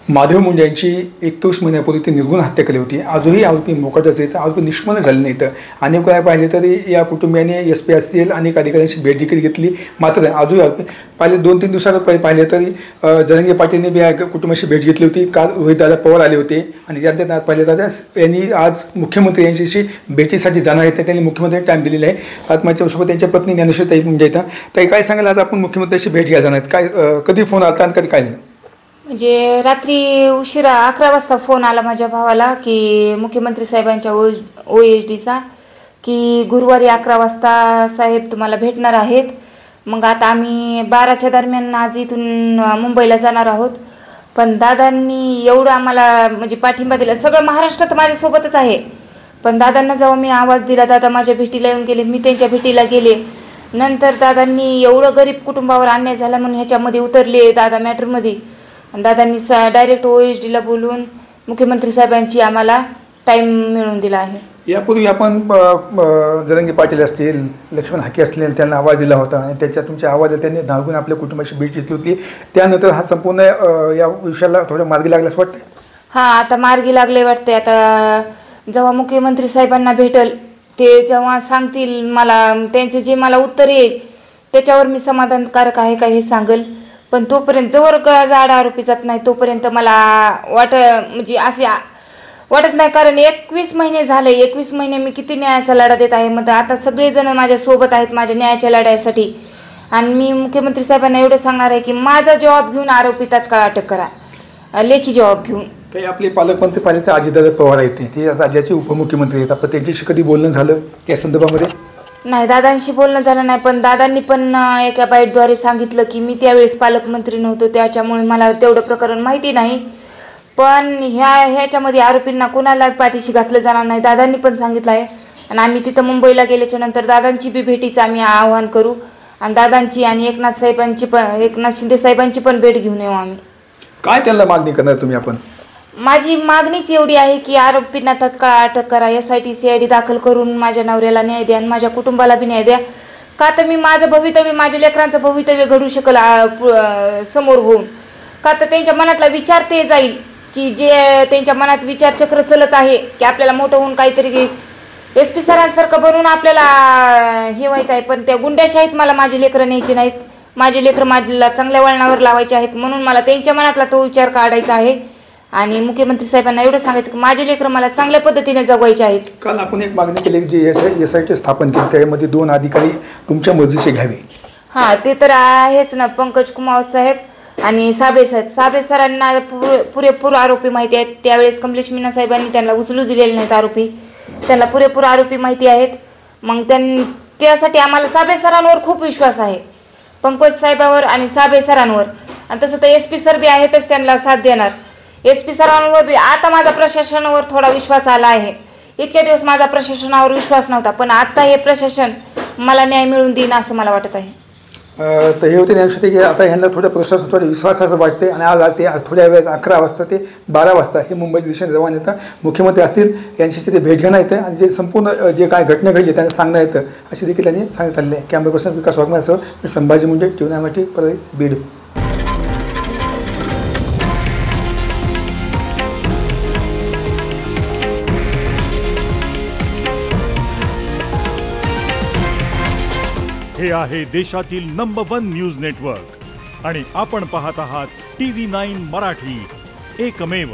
माधव मुंडे यांची 21 महिन्यापूर्वी ती निर्गुण हत्या केली होती. आजही आरोपी मोकाट असेल, आरोपी निष्पन्न झाले नाहीत. अनेक वेळा पाहिले तरी या कुटुंबियांनी SP असतील अनेक अधिकाऱ्यांची भेट देखील घेतली. मात्र आजही आरोपी पहिले 2-3 दिवसात पाहिले तरी जरांगे पाटीलने बी या कुटुंबाशी भेट घेतली होती. काल रोहितदादा पवार आले होते आणि त्यानंतर पाहिले दादा यांनी आज मुख्यमंत्री यांच्याशी भेटीसाठी जाणार आहेत. त्यांनी मुख्यमंत्र्यांनी टाईम दिलेला आहे. आज माझ्यासोबत त्यांच्या पत्नी ज्ञानेश्वरी मुंडे येतात. ताई काय सांगाल, आज आपण मुख्यमंत्र्यांशी भेट घ्या जाणार आहेत, काय कधी फोन आला आणि कधी काय झालं? म्हणजे रात्री उशिरा 11 वाजता फोन आला माझ्या भावाला की मुख्यमंत्री साहेबांच्या OSDचा की गुरुवारी 11 वाजता साहेब तुम्हाला भेटणार आहेत. मग आता आम्ही 12च्या दरम्यान आज इथून मुंबईला जाणार आहोत. पण दादांनी एवढं आम्हाला म्हणजे पाठिंबा दिला. सगळं महाराष्ट्रात माझ्यासोबतच आहे. पण दादांना जेव्हा मी आवाज दिला, दादा माझ्या भेटीला येऊन गेले, मी त्यांच्या भेटीला गेले. नंतर दादांनी एवढं गरीब कुटुंबावर अन्याय झाला म्हणून ह्याच्यामध्ये उतरले दादा मॅटरमध्ये. दादांनी डायरेक्ट OSDला बोलून मुख्यमंत्री साहेबांची आम्हाला टाईम मिळवून दिला आहे. यापूर्वी आपण जरांगे पाटील असतील, लक्ष्मण हाके असतील, त्यांना आवाज दिला होता आणि त्याच्या तुमच्या आवाजात त्यांनी धावून आपल्या कुटुंबाशी भेट घेतली होती. त्यानंतर हा संपूर्ण या विषयाला थोडं मार्गी लागला असं वाटतं? हां, आता मार्गी लागले वाटते. आता जेव्हा मुख्यमंत्री साहेबांना भेटल ते जेव्हा सांगतील मला, त्यांचे जे मला उत्तर येईल त्याच्यावर मी समाधानकारक आहे का हे सांगेल. पण तोपर्यंत जवळ जाड आरोपी जात नाही तोपर्यंत मला म्हणजे असे वाटत नाही. कारण 21 महिने झाले, 21 महिने मी किती न्यायाचा लढा देत आहे. मग आता सगळेजण माझ्यासोबत आहेत माझ्या न्यायाच्या लढ्यासाठी. आणि मी मुख्यमंत्री साहेबांना एवढं सांगणार आहे की माझा जबाब घेऊन आरोपी तात्काळ अटक करा, लेखी जबाब घेऊन. ते आपले पालकमंत्री पाहिले तर अजितदादा पवार आहेत, ते राज्याचे उपमुख्यमंत्री आहेत. आपण त्यांच्याशी कधी बोलणं झालं या संदर्भामध्ये? नाही, दादांशी बोलणं झालं नाही. पण दादांनी पण एका बाईटद्वारे सांगितलं की मी त्यावेळेस पालकमंत्री नव्हतो, त्याच्यामुळे मला तेवढं प्रकरण माहिती नाही. पण ह्याच्यामध्ये आरोपींना कोणाला पाठीशी घातलं जाणार नाही दादांनी पण सांगितलं आहे. आणि आम्ही तिथं मुंबईला गेल्याच्या नंतर दादांची बी भेटीचं आम्ही आवाहन करू आणि दादांची आणि एकनाथ शिंदे साहेबांची पण भेट घेऊन येऊ आम्ही. काय त्यांना मागणी करणार तुम्ही? आपण माझी मागणीच एवढी आहे की आरोपींना तत्काळ अटक करा, SIT CID दाखल करून माझ्या नवऱ्याला न्याय द्या आणि माझ्या कुटुंबाला बी न्याय द्या. का तर मी माझं भवितव्य, माझ्या लेकरांचं भवितव्य घडू शकल समोर होऊन. का तर त्यांच्या मनातला विचार ते जाईल की जे त्यांच्या मनात विचारचक्र चलत आहे की आपल्याला मोठं होऊन काहीतरी SP सरांसारखं बनवून आपल्याला हे व्हायचं आहे. पण त्या गुंड्याशाहीत मला माझे लेकरं न्यायचे नाहीत, माझे लेकरं माझ्या चांगल्या वळणावर लावायचे आहेत. म्हणून मला त्यांच्या मनातला तो विचार काढायचा आहे. आणि मुख्यमंत्री साहेबांना एवढं सांगायचं की माझे लेकरं मला चांगल्या पद्धतीने जगवायचे आहेत. काल आपण एक मागणी केली की जे SIT स्थापन केली त्यामध्ये 2 अधिकारी तुमच्या मर्जीचे घ्यावे. हां, ते तर आहेच ना. पंकज कुमार साहेब आणि साबळे साहेब. साबळे सरांना पुरेपूर आरोपी माहिती आहेत. त्यावेळेस कमलेश मीना साहेबांनी त्यांना उचलू दिलेले नाहीत आरोपी, त्यांना पुरेपूर आरोपी माहिती आहेत. मग त्यासाठी आम्हाला साबळे सरांवर खूप विश्वास आहे, पंकज साहेबांवर आणि साबळे सरांवर. आणि तसं तर SP सर बी आहेतच, त्यांना साथ देणार. SP सरांवर बी आता माझा प्रशासनावर थोडा विश्वास आला आहे. इतक्या दिवस माझा प्रशासनावर विश्वास नव्हता, पण आता हे प्रशासन मला न्याय मिळवून देईन असं मला वाटत आहे. तर हे होते ज्ञानेश्वरी की आता ह्यांना थोड्या प्रशासन थोड्या विश्वासाचं वाटते. आणि आज ते थोड्या वेळेस 11 वाजता ते 12 वाजता हे मुंबईच्या दिशेने रवाना येतं. मुख्यमंत्री असतील यांच्याशी ते भेट घेणं येतं आणि जे संपूर्ण जे काय घटना घडली त्यांना सांगणं येतं अशी देखील त्यांनी सांगितलं आहे. कॅमेरा पर्सन विकास वाघमारेसह मी संभाजी मुंडे, TVNI परळी, बीड. हे आहे देशातील नंबर 1 न्यूज नेटवर्क आणि आपण पाहत आहात TV9 मराठी, एकमेव.